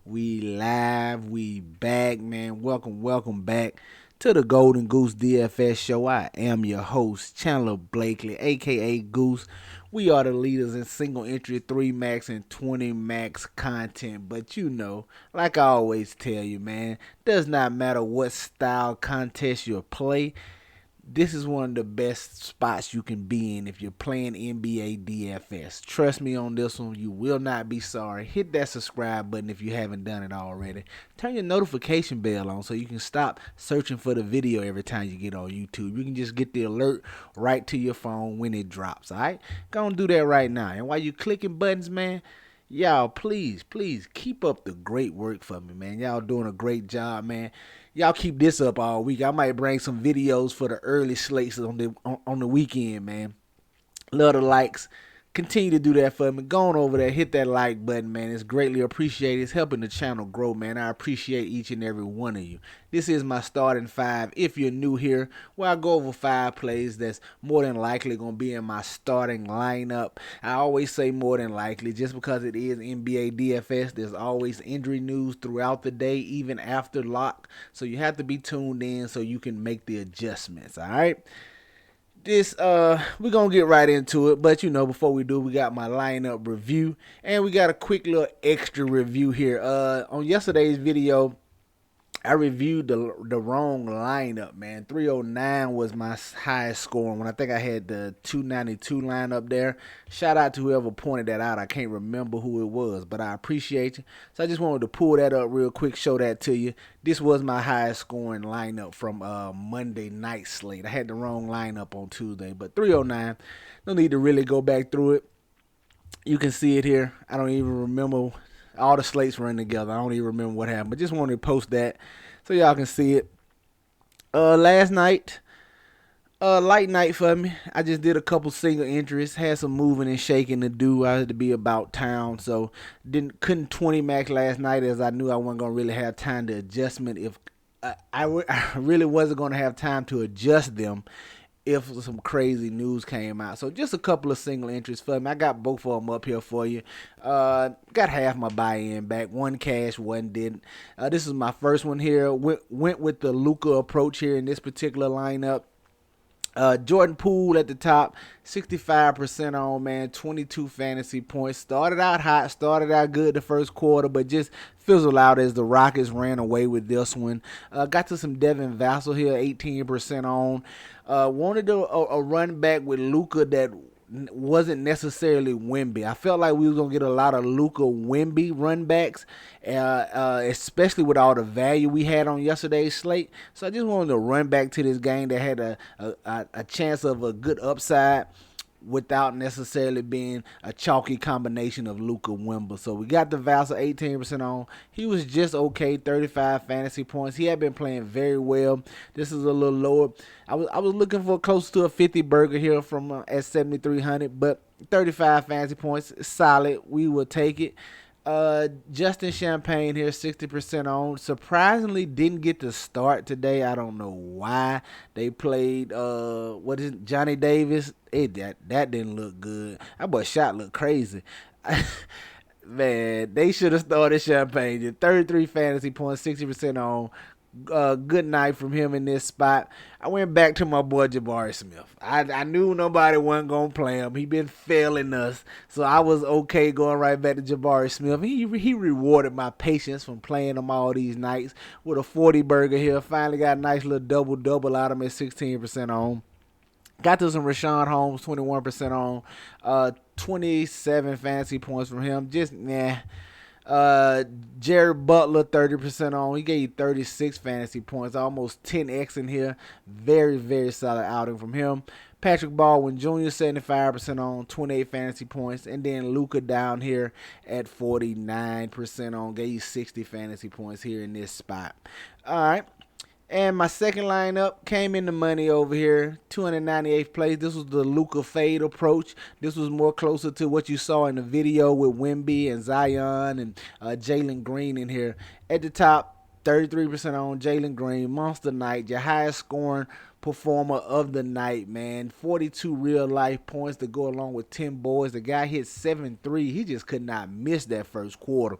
We live, we back, man. Welcome back to the Golden Goose DFS show. I am your host, Chandler Blakely, aka Goose. We are the leaders in single entry 3 max and 20 max content. But like I always tell you, man, does not matter what style contest you play. This is one of the best spots you can be in if you're playing NBA DFS. Trust me on this one, you will not be sorry. Hit that subscribe button if you haven't done it already. Turn your notification bell on so you can stop searching for the video every time you get on YouTube. You can just get the alert right to your phone when it drops, alright? Go and do that right now. And while you clicking buttons, man, y'all please keep up the great work for me, man. Y'all doing a great job, man. Y'all keep this up all week. I might bring some videos for the early slates on the weekend, man. Love the likes. Continue to do that for me. Go on over there, hit that like button, man. It's greatly appreciated. It's helping the channel grow, man. I appreciate each and every one of you. This is my starting five. If you're new here, where I go over 5 plays that's more than likely going to be in my starting lineup. I always say more than likely just because it is NBA DFS. There's always injury news throughout the day, even after lock. So you have to be tuned in so you can make the adjustments, all right? We're gonna get right into it, but before we do, we got my lineup review, and we got a quick little extra review here. On yesterday's video, I reviewed the wrong lineup, man. 309 was my highest scoring when I think I had the 292 lineup there. Shout out to whoever pointed that out. I can't remember who it was, but I appreciate you. So I just wanted to pull that up real quick, show that to you. This was my highest scoring lineup from Monday night slate. I had the wrong lineup on Tuesday, but 309. No need to really go back through it. You can see it here. I don't even remember. All the slates run together. I don't even remember what happened, but just wanted to post that so y'all can see it. Last night, light night for me. I just did a couple single entries, had some moving and shaking to do. I had to be about town, so couldn't 20 max last night as I knew I wasn't gonna really have time to adjustment. If I really wasn't gonna have time to adjust them if some crazy news came out. So just a couple of single entries for me. I got both of them up here for you. Got half my buy-in back. One cash, one didn't. This is my first one here. Went with the Luka approach here in this particular lineup. Jordan Poole at the top, 65% on, man, 22 fantasy points. Started out hot, started out good the first quarter, but just fizzled out as the Rockets ran away with this one. Got to some Devin Vassell here, 18% on. Wanted a run back with Luka that wasn't necessarily Wemby. I felt like we was going to get a lot of Luka Wemby run backs, especially with all the value we had on yesterday's slate. So I just wanted to run back to this game that had a chance of a good upside without necessarily being a chalky combination of Luka Wemby. So we got the Vassell 18% on. He was just okay, 35 fantasy points. He had been playing very well. This is a little lower. I was looking for close to a 50 burger here from at 7,300, but 35 fantasy points, solid. We will take it. Justin Champagne here, 60% on. Surprisingly, didn't get to start today. I don't know why. They played Johnny Davis. That didn't look good. That boy shot looked crazy. Man, they should have started Champagne. 33 fantasy points, 60% on. Good night from him in this spot. I went back to my boy Jabari Smith. I knew nobody wasn't going to play him. He been failing us. So I was okay going right back to Jabari Smith. He rewarded my patience from playing him all these nights with a 40 burger here. Finally got a nice little double out of him at 16% on. Got to some Rashawn Holmes, 21% on. 27 fantasy points from him. Just, nah. Jared Butler, 30% on. He gave you 36 fantasy points, almost 10x in here. Very, very solid outing from him. Patrick Baldwin Jr., 75% on, 28 fantasy points. And then Luka down here at 49% on. Gave you 60 fantasy points here in this spot. All right. And my second lineup came in the money over here, 298th place. This was the Luka fade approach. This was more closer to what you saw in the video with Wemby and Zion and Jalen Green in here. At the top, 33% on Jalen Green, monster night, your highest scoring performer of the night, man. 42 real life points to go along with 10 boards. The guy hit 7-3. He just could not miss that first quarter.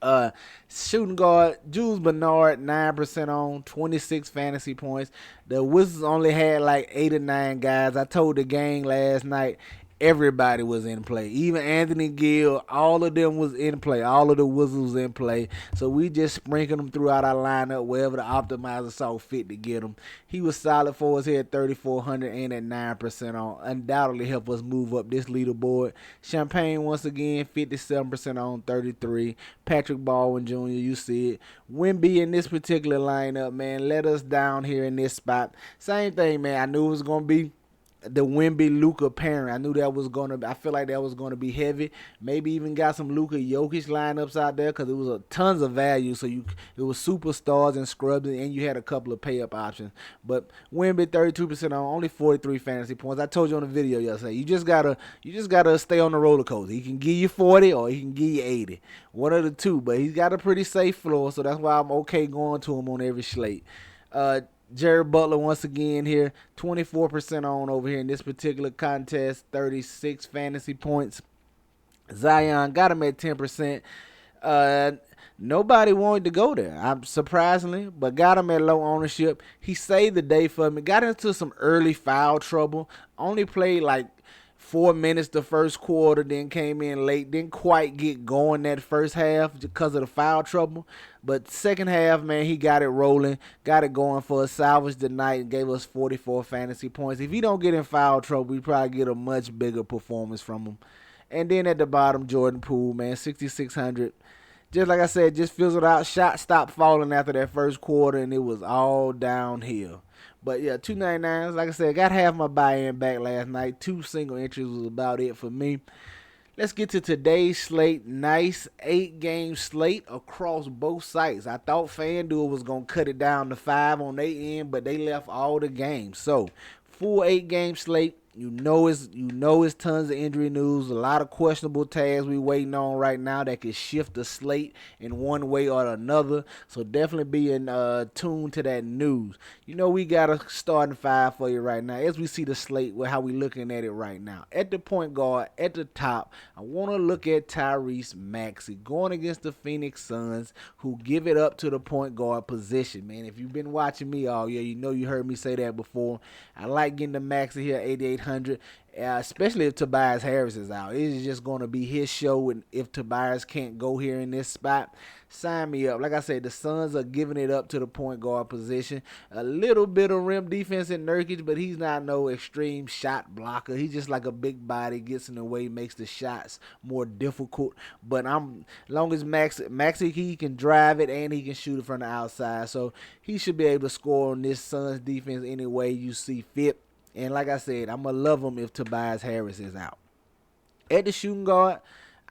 Uh, Shooting guard, Jules Bernard, 9% on, 26 fantasy points. The Wizards only had like 8 or 9 guys. I told the gang last night, everybody was in play. Even Anthony Gill, all of them was in play. All of the Wizards was in play. So we just sprinkled them throughout our lineup wherever the optimizer saw fit to get them. He was solid for us here at 3,400 and at 9% on. Undoubtedly helped us move up this leaderboard. Champagne once again, 57% on, 33. Patrick Baldwin Jr., you see it. Wemby in this particular lineup, man, let us down here in this spot. Same thing, man. I knew it was going to be the Wemby Luka pairing. I knew that was gonna. I feel like that was gonna be heavy. Maybe even got some Luka Jokic lineups out there because it was tons of value. So it was superstars and scrubs, and you had a couple of pay up options. But Wemby 32% on, only 43 fantasy points. I told you on the video yesterday. You just gotta stay on the roller coaster. He can give you 40 or he can give you 80, one of the two. But he's got a pretty safe floor, so that's why I'm okay going to him on every slate. Jared Butler once again here, 24% on over here in this particular contest, 36 fantasy points. Zion got him at 10%. Nobody wanted to go there, I'm surprisingly, but got him at low ownership. He saved the day for me. Got into some early foul trouble. Only played like 4 minutes the first quarter, then came in late. Didn't quite get going that first half because of the foul trouble. But second half, man, he got it rolling, got it going for us, salvaged the night, and gave us 44 fantasy points. If he don't get in foul trouble, we probably get a much bigger performance from him. And then at the bottom, Jordan Poole, man, 6,600. Just like I said, just fizzled out. Shot stopped falling after that first quarter, and it was all downhill. But yeah, 299s. Like I said, got half my buy-in back last night. 2 single entries was about it for me. Let's get to today's slate. Nice 8-game slate across both sites. I thought FanDuel was going to cut it down to 5 on their end, but they left all the games. So, full 8-game slate. You know it's tons of injury news, a lot of questionable tags we waiting on right now that could shift the slate in one way or another. So definitely be in tune to that news. You know we got a starting 5 for you right now as we see the slate with how we looking at it right now. At the point guard, at the top, I want to look at Tyrese Maxey going against the Phoenix Suns, who give it up to the point guard position. Man, if you've been watching me all year, you know you heard me say that before. I like getting the Maxey here, 8,800. Especially if Tobias Harris is out. It's just going to be his show, and if Tobias can't go here in this spot, sign me up. Like I said, the Suns are giving it up to the point guard position. A little bit of rim defense in Nurkic, but he's not no extreme shot blocker. He's just like a big body, gets in the way, makes the shots more difficult. But as long as Maxey, he can drive it and he can shoot it from the outside, so he should be able to score on this Suns defense any way you see fit. And like I said, I'm going to love him if Tobias Harris is out. At the shooting guard,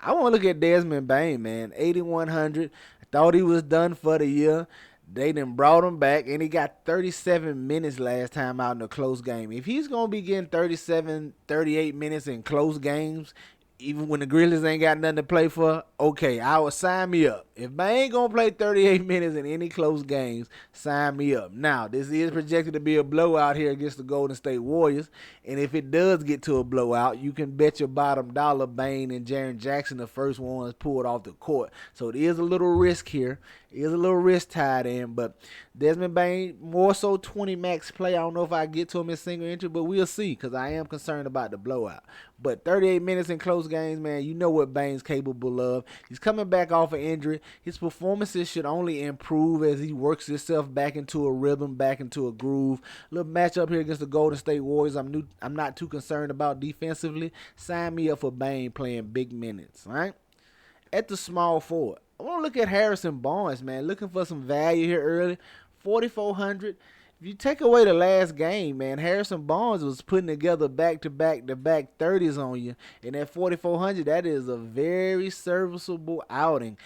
I want to look at Desmond Bane, man. 8,100. I thought he was done for the year. They done brought him back, and he got 37 minutes last time out in a close game. If he's going to be getting 37, 38 minutes in close games, even when the Grizzlies ain't got nothing to play for, okay, I will sign me up. If I ain't going to play 38 minutes in any close games, sign me up. Now, this is projected to be a blowout here against the Golden State Warriors, and if it does get to a blowout, you can bet your bottom dollar Bane and Jaren Jackson the first ones pulled off the court. So it is a little risk here. It is a little risk tied in, but Desmond Bane, more so 20 max play. I don't know if I get to him in single entry, but we'll see because I am concerned about the blowout. But 38 minutes in close games, man, you know what Bane's capable of. He's coming back off an injury. His performances should only improve as he works himself back into a rhythm, back into a groove. Little matchup here against the Golden State Warriors. I'm not too concerned about defensively. Sign me up for Bane playing big minutes, all right? At the small forward, I want to look at Harrison Barnes, man. Looking for some value here early. 4,400. If you take away the last game, man, Harrison Barnes was putting together back-to-back 30s on you. And at 4,400, that is a very serviceable outing.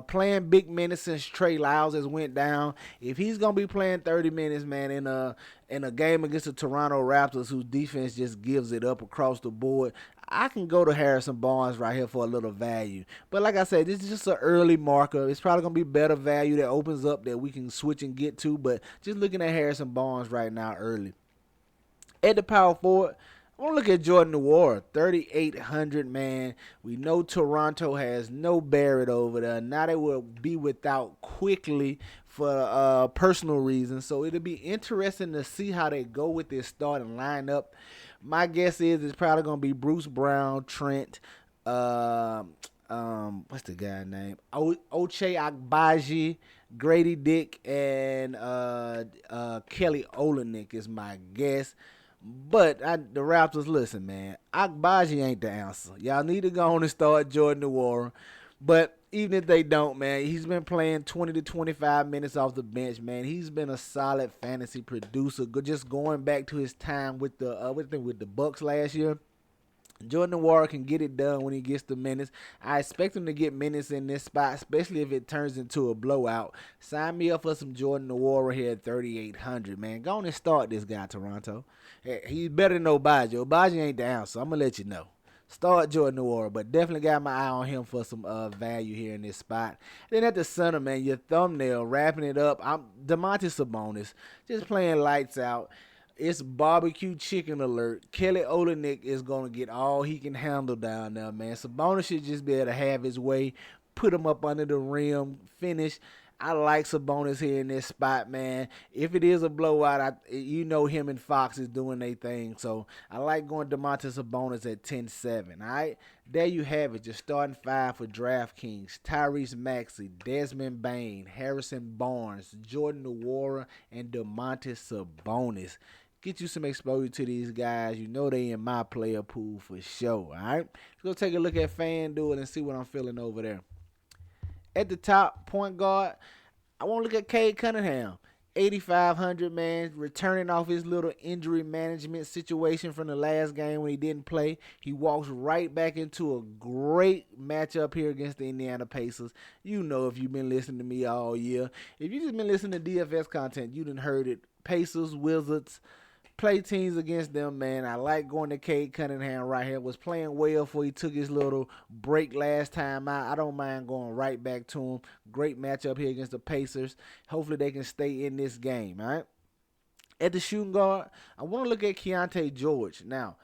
Playing big minutes since Trey Lyles has went down. If he's going to be playing 30 minutes, man, in a game against the Toronto Raptors, whose defense just gives it up across the board, I can go to Harrison Barnes right here for a little value. But like I said, this is just an early marker. It's probably going to be better value that opens up that we can switch and get to. But just looking at Harrison Barnes right now early. At the power forward, I want to look at Jordan Nwora, 3,800, man. We know Toronto has no Barrett over there. Now they will be without quickly for personal reasons. So it'll be interesting to see how they go with this starting lineup. My guess is it's probably going to be Bruce Brown, Trent, what's the guy name? Oche Agbaji, Grady Dick, and Kelly Olynyk is my guess. But the Raptors, listen, man, Agbaji ain't the answer. Y'all need to go on and start Jordan Nwora. But even if they don't, man, he's been playing 20 to 25 minutes off the bench, man. He's been a solid fantasy producer. Just going back to his time with the Bucks last year. Jordan Nwora can get it done when he gets the minutes. I expect him to get minutes in this spot, especially if it turns into a blowout. Sign me up for some Jordan Nwora here at 3,800, man. Go on and start this guy, Toronto. He's better than Obaji. Obaji ain't the answer. I'm going to let you know. Start Jordan Nwora, but definitely got my eye on him for some value here in this spot. Then at the center, man, your thumbnail, wrapping it up. I'm DeMontis Sabonis, just playing lights out. It's barbecue chicken alert. Kelly Olynyk is going to get all he can handle down there, man. Sabonis should just be able to have his way, put him up under the rim, finish. I like Sabonis here in this spot, man. If it is a blowout, you know him and Fox is doing their thing. So I like going DeMontis Sabonis at 10-7. All right, there you have it. Your starting five for DraftKings: Tyrese Maxey, Desmond Bane, Harrison Barnes, Jordan Nwora, and DeMontis Sabonis. Get you some exposure to these guys. You know they in my player pool for sure. All right, let's go take a look at FanDuel and see what I'm feeling over there. At the top, point guard, I want to look at Cade Cunningham. 8,500, man, returning off his little injury management situation from the last game when he didn't play. He walks right back into a great matchup here against the Indiana Pacers. You know, if you've been listening to me all year. If you've just been listening to DFS content, you done heard it. Pacers, Wizards, play teams against them, man. I like going to Cade Cunningham right here. Was playing well before he took his little break last time out. I don't mind going right back to him. Great matchup here against the Pacers. Hopefully they can stay in this game, all right? At the shooting guard, I want to look at Keontae George. Now,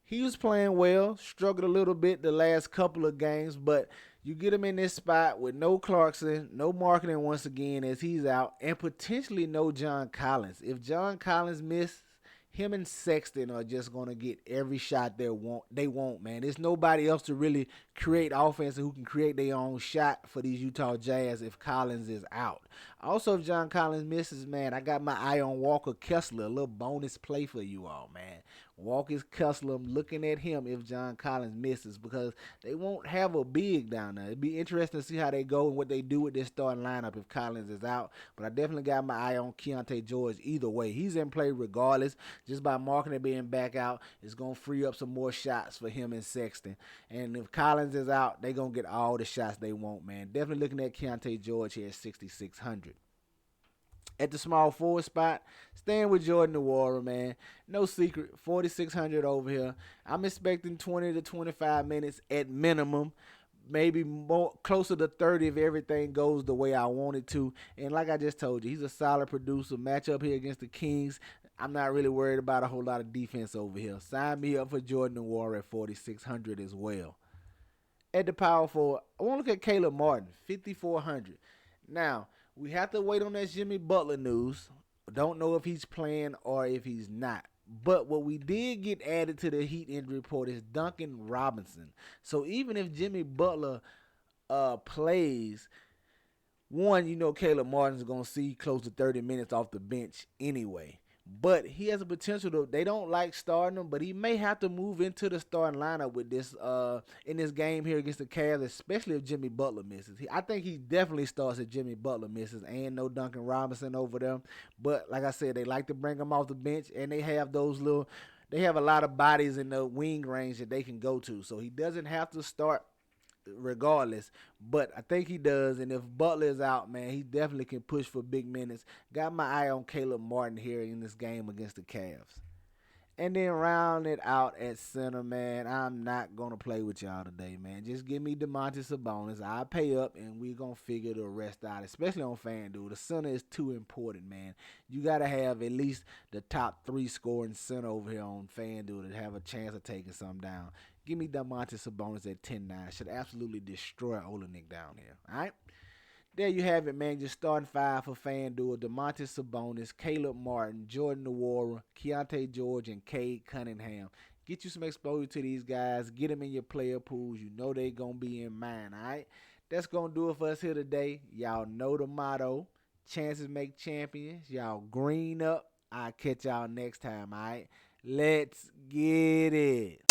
he was playing well, struggled a little bit the last couple of games, but you get him in this spot with no Clarkson, no marketing once again as he's out, and potentially no John Collins. If John Collins misses, him and Sexton are just going to get every shot they want, man. There's nobody else to really create offense who can create their own shot for these Utah Jazz if Collins is out. Also, if John Collins misses, man, I got my eye on Walker Kessler. A little bonus play for you all, man. Walker Kessler, I'm looking at him if John Collins misses because they won't have a big down there. It'd be interesting to see how they go and what they do with this starting lineup if Collins is out. But I definitely got my eye on Keontae George either way. He's in play regardless. Just by marking it being back out, it's going to free up some more shots for him and Sexton. And if Collins is out, they're going to get all the shots they want, man. Definitely looking at Keontae George here at 6,600. At the small forward spot, staying with Jordan Nwora, man. No secret, 4,600 over here. I'm expecting 20 to 25 minutes at minimum. Maybe more closer to 30 if everything goes the way I want it to. And like I just told you, he's a solid producer. Matchup here against the Kings, I'm not really worried about a whole lot of defense over here. Sign me up for Jordan Nwora at 4,600 as well. At the power forward, I want to look at Caleb Martin, 5,400. Now, we have to wait on that Jimmy Butler news. Don't know if he's playing or if he's not. But what we did get added to the Heat injury report is Duncan Robinson. So even if Jimmy Butler plays, one, you know Caleb Martin's going to see close to 30 minutes off the bench anyway. But he has a potential to, they don't like starting him, but he may have to move into the starting lineup with this in this game here against the Cavs, especially if Jimmy Butler misses. I think he definitely starts if Jimmy Butler misses and no Duncan Robinson over them. But like I said, they like to bring him off the bench, and they have a lot of bodies in the wing range that they can go to. So he doesn't have to start regardless, but I think he does. And if Butler is out, man, he definitely can push for big minutes. Got my eye on Caleb Martin here in this game against the Cavs. And then round it out at center, man. I'm not gonna play with y'all today, man. Just give me DeMontis Sabonis. I'll pay up, and we're gonna figure the rest out, especially on FanDuel. The center is too important, man. You gotta have at least the top 3 scoring center over here on FanDuel to have a chance of taking some down. Give me DeMontis Sabonis at 10-9. Should absolutely destroy Olenek down here. All right. There you have it, man. Just starting 5 for FanDuel. DeMontis Sabonis, Caleb Martin, Jordan Nwora, Keontae George, and Cade Cunningham. Get you some exposure to these guys. Get them in your player pools. You know they going to be in mine, all right? That's going to do it for us here today. Y'all know the motto. Chances make champions. Y'all green up. I'll catch y'all next time, all right? Let's get it.